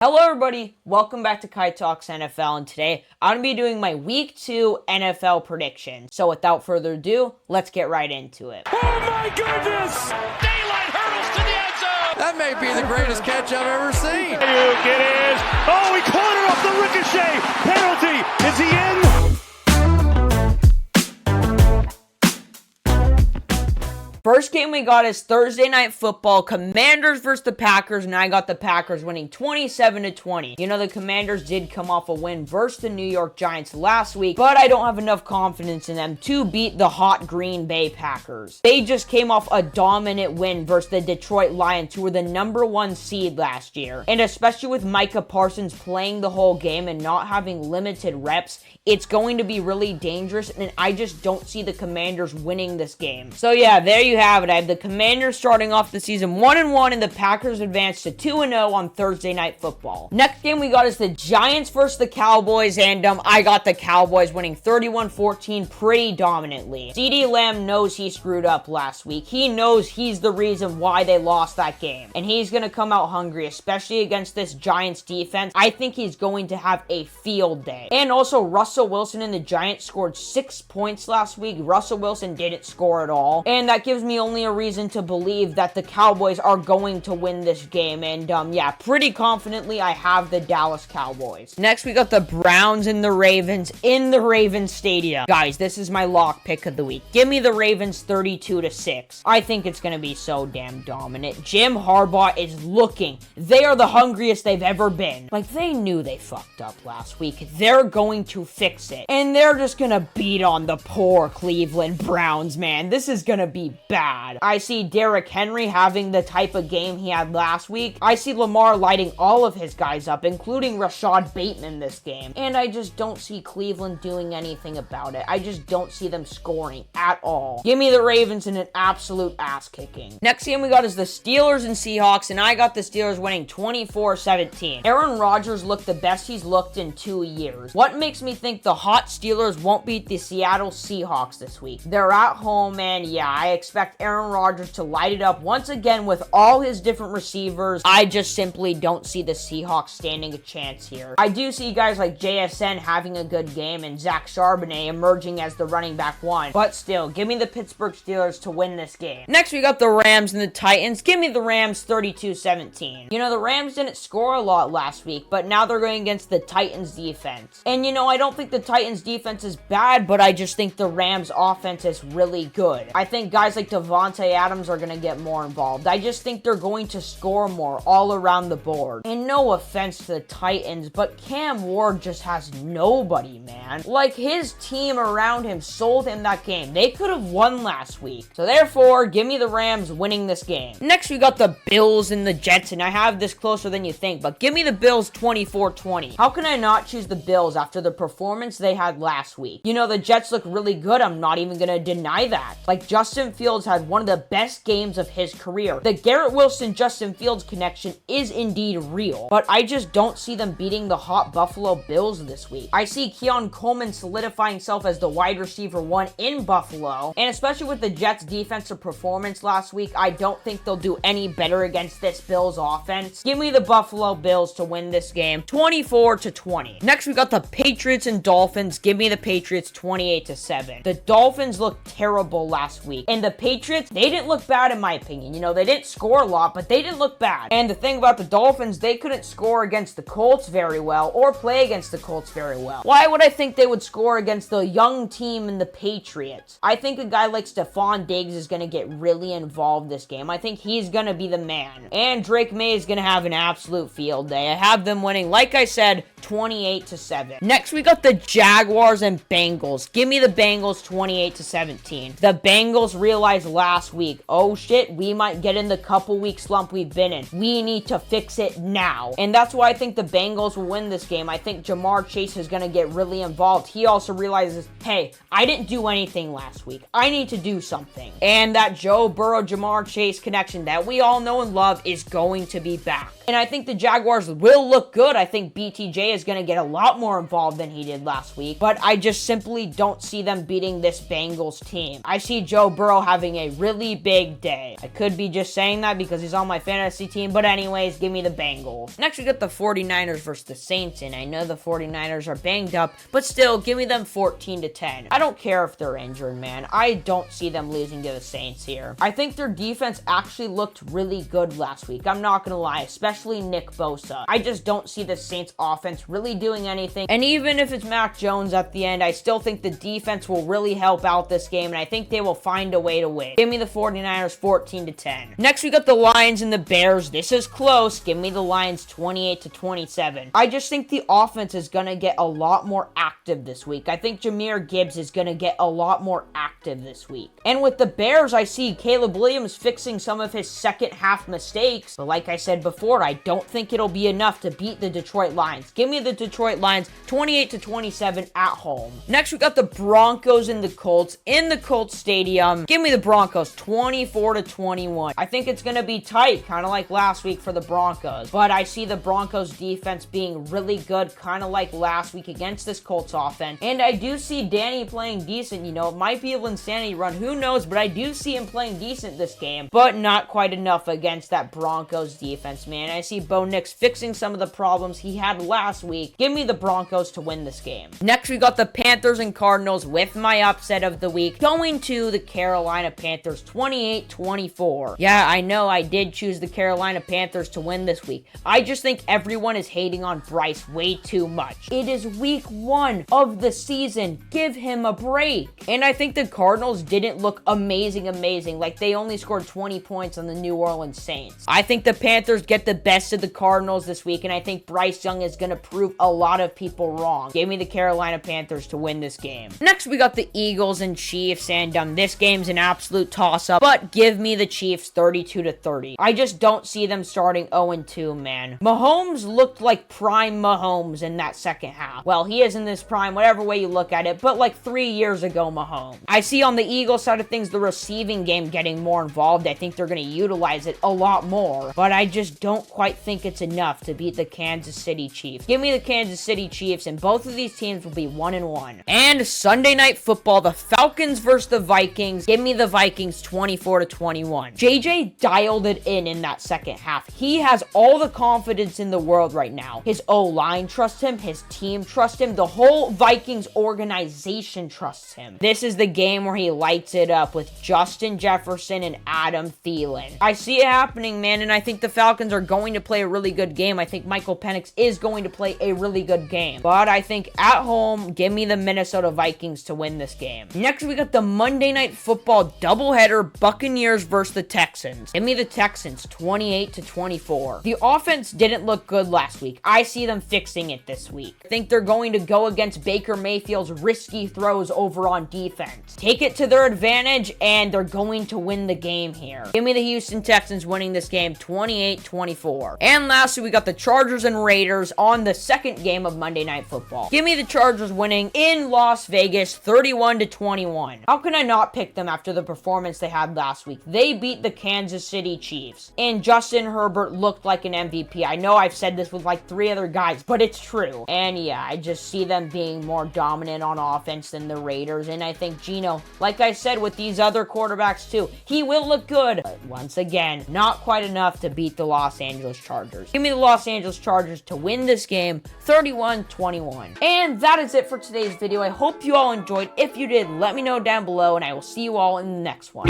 Hello everybody, welcome back to Kai Talks NFL, and today I'm going to be doing my Week 2 NFL prediction. So without further ado, let's get right into it. Oh my goodness! Daylight hurdles to the end zone! That may be the greatest catch I've ever seen. Ayuk, it is. Oh, he caught it off the ricochet. Penalty. Is he in? First game we got is Thursday Night Football, Commanders versus the Packers, and I got the Packers winning 27-20. You know, the Commanders did come off a win versus the New York Giants last week, but I don't have enough confidence in them to beat the hot Green Bay Packers. They just came off a dominant win versus the Detroit Lions, who were the #1 seed last year. And especially with Micah Parsons playing the whole game and not having limited reps, it's going to be really dangerous, and I just don't see the Commanders winning this game. So yeah, there you have it. I have the Commanders starting off the season 1-1, and the Packers advance to 2-0 on Thursday Night Football. Next game we got is the Giants versus the Cowboys, and I got the Cowboys winning 31-14 pretty dominantly. CeeDee Lamb knows he screwed up last week. He knows he's the reason why they lost that game, and he's going to come out hungry, especially against this Giants defense. I think he's going to have a field day. And also, Russell Wilson and the Giants scored 6 points last week. Russell Wilson didn't score at all, and that gives me only a reason to believe that the Cowboys are going to win this game. And yeah, pretty confidently I have the Dallas Cowboys. Next we got the Browns and the Ravens in the Ravens Stadium. Guys, this is my lock pick of the week. Give me the Ravens 32-6. I think it's going to be so damn dominant. Jim Harbaugh is looking. They are the hungriest they've ever been. Like, they knew they fucked up last week. They're going to fix it. And they're just going to beat on the poor Cleveland Browns, man. This is going to be bad. I see Derrick Henry having the type of game he had last week. I see Lamar lighting all of his guys up, including Rashad Bateman this game. And I just don't see Cleveland doing anything about it. I just don't see them scoring at all. Give me the Ravens in an absolute ass kicking. Next game we got is the Steelers and Seahawks, and I got the Steelers winning 24-17. Aaron Rodgers looked the best he's looked in 2 years. What makes me think the hot Steelers won't beat the Seattle Seahawks this week? They're at home, and yeah, I expect Aaron Rodgers to light it up once again with all his different receivers. I just simply don't see the Seahawks standing a chance here. I do see guys like JSN having a good game and Zach Charbonnet emerging as the running back one, but still, give me the Pittsburgh Steelers to win this game. Next, we got the Rams and the Titans. Give me the Rams 32-17. You know, the Rams didn't score a lot last week, but now they're going against the Titans defense. And you know, I don't think the Titans defense is bad, but I just think the Rams offense is really good. I think guys like Devontae Adams are going to get more involved. I just think they're going to score more all around the board. And no offense to the Titans, but Cam Ward just has nobody, man. Like, his team around him sold him that game. They could have won last week. So therefore, give me the Rams winning this game. Next, we got the Bills and the Jets, and I have this closer than you think, but give me the Bills 24-20. How can I not choose the Bills after the performance they had last week? You know, the Jets look really good. I'm not even going to deny that. Like, Justin Fields had one of the best games of his career. The Garrett Wilson-Justin Fields connection is indeed real, but I just don't see them beating the hot Buffalo Bills this week. I see Keon Coleman solidifying himself as the wide receiver one in Buffalo, and especially with the Jets' defensive performance last week, I don't think they'll do any better against this Bills offense. Give me the Buffalo Bills to win this game 24-20. Next, we got the Patriots and Dolphins. Give me the Patriots 28-7. The Dolphins looked terrible last week, and the Patriots, they didn't look bad in my opinion. You know, they didn't score a lot, but they didn't look bad. And the thing about the Dolphins, they couldn't score against the Colts very well or play against the Colts very well. Why would I think they would score against the young team in the Patriots? I think a guy like Stephon Diggs is going to get really involved this game. I think he's going to be the man. And Drake May is going to have an absolute field day. I have them winning, like I said, 28-7. Next, we got the Jaguars and Bengals. Give me the Bengals 28-17. The Bengals realized last week, oh shit, we might get in the couple week slump we've been in. We need to fix it now. And that's why I think the Bengals will win this game. I think Jamar Chase is going to get really involved. He also realizes, hey, I didn't do anything last week. I need to do something. And that Joe Burrow, Jamar Chase connection that we all know and love is going to be back. And I think the Jaguars will look good. I think BTJ is going to get a lot more involved than he did last week, but I just simply don't see them beating this Bengals team. I see Joe Burrow having a really big day. I could be just saying that because he's on my fantasy team, but anyways, give me the Bengals. Next, we got the 49ers versus the Saints, and I know the 49ers are banged up, but still, give me them 14-10. I don't care if they're injured, man. I don't see them losing to the Saints here. I think their defense actually looked really good last week. I'm not gonna lie, especially Nick Bosa. I just don't see the Saints offense really doing anything, and even if it's Mac Jones at the end, I still think the defense will really help out this game, and I think they will find a way to win. Give me the 49ers 14-10. Next, we got the Lions and the Bears. This is close. Give me the Lions 28-27. I just think the offense is gonna get a lot more active this week. I think Jahmyr Gibbs is gonna get a lot more active this week. And with the Bears, I see Caleb Williams fixing some of his second half mistakes, but like I said before, I don't think it'll be enough to beat the Detroit Lions. Give me the Detroit Lions 28-27 at home. Next, we got the Broncos and the Colts in the Colts Stadium. Give me the Broncos 24-21. I think it's gonna be tight, kind of like last week for the Broncos, but I see the Broncos defense being really good, kind of like last week against this Colts offense, and I do see Danny playing decent. You know, it might be a Linsanity run, who knows, but I do see him playing decent this game, but not quite enough against that Broncos defense, man. I see Bo Nix fixing some of the problems he had last week. Give me the Broncos to win this game. Next, we got the Panthers and Cardinals with my upset of the week, going to the Carolina Panthers 28-24. Yeah, I know I did choose the Carolina Panthers to win this week. I just think everyone is hating on Bryce way too much. It is week 1 of the season. Give him a break. And I think the Cardinals didn't look amazing. Like they only scored 20 points on the New Orleans Saints. I think the Panthers get the best of the Cardinals this week, and I think Bryce Young is going to prove a lot of people wrong. Give me the Carolina Panthers to win this game. Next, we got the Eagles and Chiefs, and this game's an absolute toss-up, but give me the Chiefs 32-30. I just don't see them starting 0-2, man. Mahomes looked like prime Mahomes in that second half. Well, he is in this prime, whatever way you look at it, but like 3 years ago Mahomes. I see on the Eagles side of things the receiving game getting more involved. I think they're going to utilize it a lot more, but I just don't quite think it's enough to beat the Kansas City Chiefs. Give me the Kansas City Chiefs, and both of these teams will be 1-1. And Sunday Night Football, the Falcons versus the Vikings. Give me the Vikings 24-21. JJ dialed it in that second half. He has all the confidence in the world right now. His O-line trusts him, his team trusts him, the whole Vikings organization trusts him. This is the game where he lights it up with Justin Jefferson and Adam Thielen. I see it happening, man, and I think the Falcons are going to play a really good game. I think Michael Penix is going to play a really good game, but I think at home, give me the Minnesota Vikings to win this game. Next, we got the Monday Night Football doubleheader, Buccaneers versus the Texans. Give me the Texans 28-24. The offense didn't look good last week. I see them fixing it this week. I think they're going to go against Baker Mayfield's risky throws over on defense. Take it to their advantage, and they're going to win the game here. Give me the Houston Texans winning this game 28-24. And lastly, we got the Chargers and Raiders on the second game of Monday Night Football. Give me the Chargers winning in Las Vegas 31-21. How can I not pick them after the performance they had last week? They beat the Kansas City Chiefs, and Justin Herbert looked like an MVP. I know I've said this with like 3 other guys, but it's true. And yeah, I just see them being more dominant on offense than the Raiders, and I think Geno, like I said with these other quarterbacks too, he will look good, but once again, not quite enough to beat the Los Angeles Chargers. Give me the Los Angeles Chargers to win this game 31-21. And that is it for today's video. I hope you all enjoyed. If you did, let me know down below, and I will see you all in the next one.